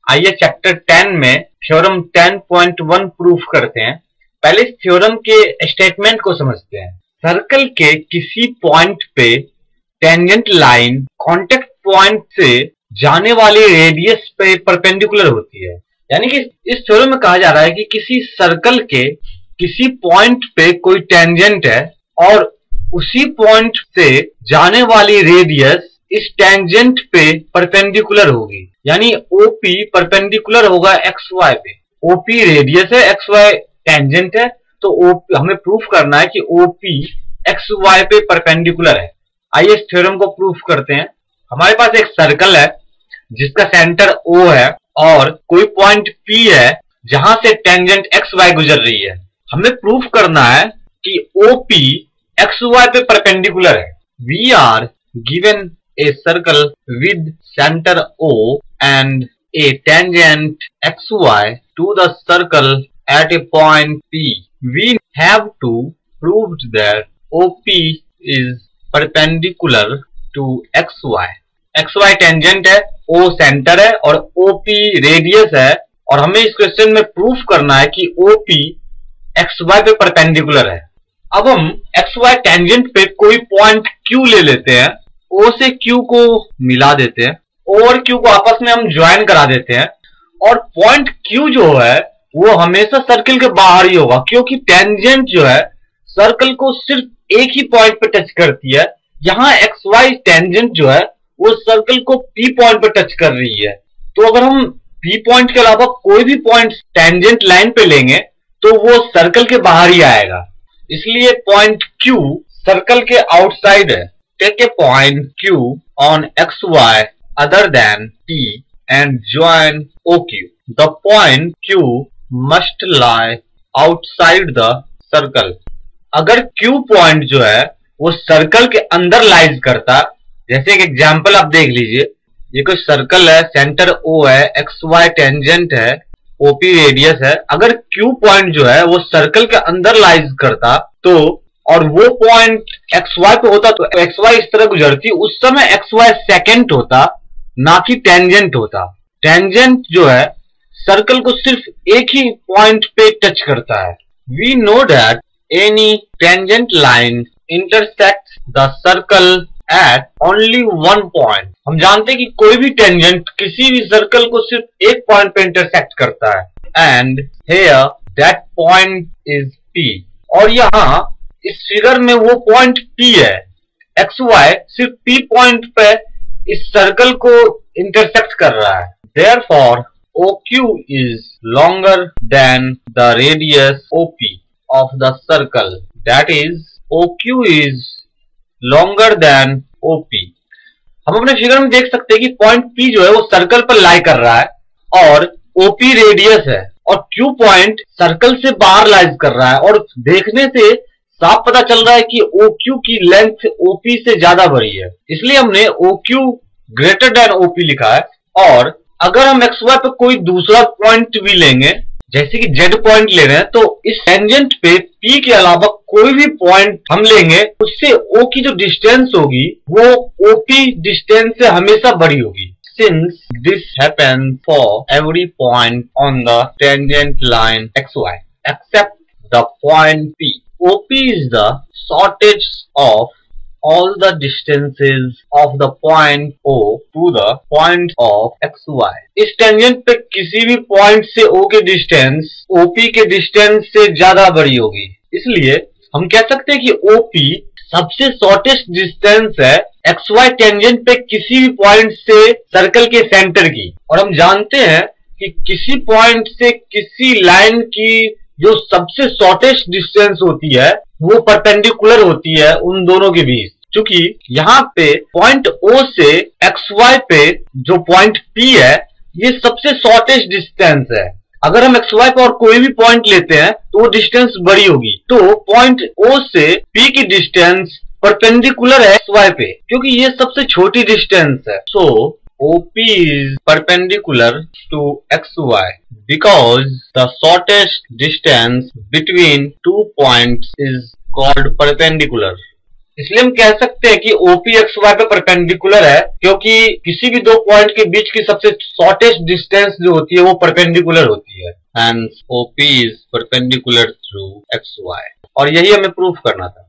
आइए चैप्टर 10 में theorem 10.1 proof करते हैं। पहले इस थ्योरम के स्टेटमेंट को समझते हैं। सर्कल के किसी पॉइंट पे टेंजेंट लाइन कॉन्टेक्ट पॉइंट से जाने वाली रेडियस पे परपेंडिकुलर होती है। यानी कि इस थ्योरम में कहा जा रहा है कि किसी सर्कल के किसी पॉइंट पे कोई टेंजेंट है और उसी पॉइंट से जाने वाली रेडियस इस टेंजेंट पे परपेंडिकुलर होगी। यानी OP परपेंडिकुलर होगा XY पे। OP रेडियस है, XY टेंजेंट है, तो हमें प्रूफ करना है कि OP XY पे परपेंडिकुलर है। आइए इस थ्योरम को प्रूफ करते हैं। हमारे पास एक सर्कल है जिसका सेंटर O है और कोई पॉइंट P है जहां से टेंजेंट XY गुजर रही है। हमें प्रूफ करना है कि OP XY पे परपेंडिकुलर है। We are given a circle with center O and a tangent XY to the circle at a point P. We have to prove that OP is perpendicular to XY. XY tangent है, O centre है और OP radius है, और हमें इस question में proof करना है कि OP XY पे परपेंडिकुलर है। अब हम XY टेंजेंट पे कोई पॉइंट Q ले लेते हैं, O से Q को मिला देते हैं, O और Q को आपस में हम ज्वाइन करा देते हैं, और पॉइंट Q जो है वो हमेशा सर्कल के बाहर ही होगा, क्योंकि टेंजेंट जो है सर्कल को सिर्फ एक ही पॉइंट पे टच करती है। यहाँ XY टेंजेंट जो है वो सर्कल को P पॉइंट पे टच कर रही है। तो अगर हम P पॉइंट के अलावा कोई भी पॉइंट टेंजेंट लाइन पे लेंगे तो वो सर्कल के बाहर ही आएगा। इसलिए पॉइंट Q सर्कल के आउटसाइड है। Take a point Q on XY other than P and join OQ. The point Q must lie outside the circle. अगर Q पॉइंट जो है वो सर्कल के अंदर लाइज करता, जैसे एक एग्जांपल आप देख लीजिए, ये कोई सर्कल है, सेंटर O है, XY टेंजेंट है, OP रेडियस है। अगर Q पॉइंट जो है वो सर्कल के अंदर लाइज करता तो, और वो पॉइंट XY पे होता तो XY इस तरह गुजरती, उस समय XY सेकेंड होता, ना कि टेंजेंट होता। टेंजेंट जो है सर्कल को सिर्फ एक ही पॉइंट पे टच करता है। We know that any tangent line intersects the circle at only one point. हम जानते हैं कि कोई भी टेंजेंट किसी भी सर्कल को सिर्फ एक पॉइंट पे इंटरसेक्ट करता है। And here that point is P। और यहाँ इस फिगर में वो पॉइंट P है। XY सिर्फ P पॉइंट पे इस सर्कल को इंटरसेक्ट कर रहा है। Therefore, OQ is longer than the radius OP of the circle. That is, OQ is longer than OP. हम अपने फिगर में देख सकते हैं कि पॉइंट P जो है वो सर्कल पर लाई कर रहा है और OP रेडियस है, और Q पॉइंट सर्कल से बाहर लाइज कर रहा है, और देखने से साफ पता चल रहा है कि OQ की लेंथ OP से ज्यादा बड़ी है। इसलिए हमने OQ ग्रेटर देन OP लिखा है। और अगर हम XY पे कोई दूसरा पॉइंट भी लेंगे, जैसे कि Z पॉइंट ले रहे हैं, तो इस टेंजेंट पे P के अलावा कोई भी पॉइंट हम लेंगे, उससे O की जो डिस्टेंस होगी वो OP डिस्टेंस से हमेशा बड़ी होगी। Since this happens for every point on the tangent line XY except the point P. OP is the shortest of all the distances of the point O to the point of XY. इस tangent पे किसी भी point से O की distance OP के distance से ज्यादा बड़ी होगी। इसलिए हम कह सकते हैं कि OP सबसे शॉर्टेस्ट डिस्टेंस है XY टेंजेंट पे किसी भी पॉइंट से सर्कल के सेंटर की। और हम जानते हैं कि किसी पॉइंट से किसी लाइन की जो सबसे शॉर्टेस्ट डिस्टेंस होती है वो परपेंडिकुलर होती है उन दोनों के बीच। क्योंकि यहाँ पे पॉइंट O से XY पे जो पॉइंट P है ये सबसे शॉर्टेस्ट डिस्टेंस है। अगर हम XY पे और कोई भी पॉइंट लेते हैं तो वो डिस्टेंस बड़ी होगी, तो पॉइंट O से P की डिस्टेंस परपेंडिकुलर है XY पे, क्योंकि ये सबसे छोटी डिस्टेंस है। सो OP is perpendicular to XY because the shortest distance between two points is called perpendicular. इसलिए हम कह सकते हैं कि OP XY पे परपेंडिकुलर है, क्योंकि किसी भी दो पॉइंट के बीच की सबसे शॉर्टेस्ट डिस्टेंस जो होती है वो परपेंडिकुलर होती है। Hence OP is perpendicular through XY। और यही हमें प्रूफ करना था।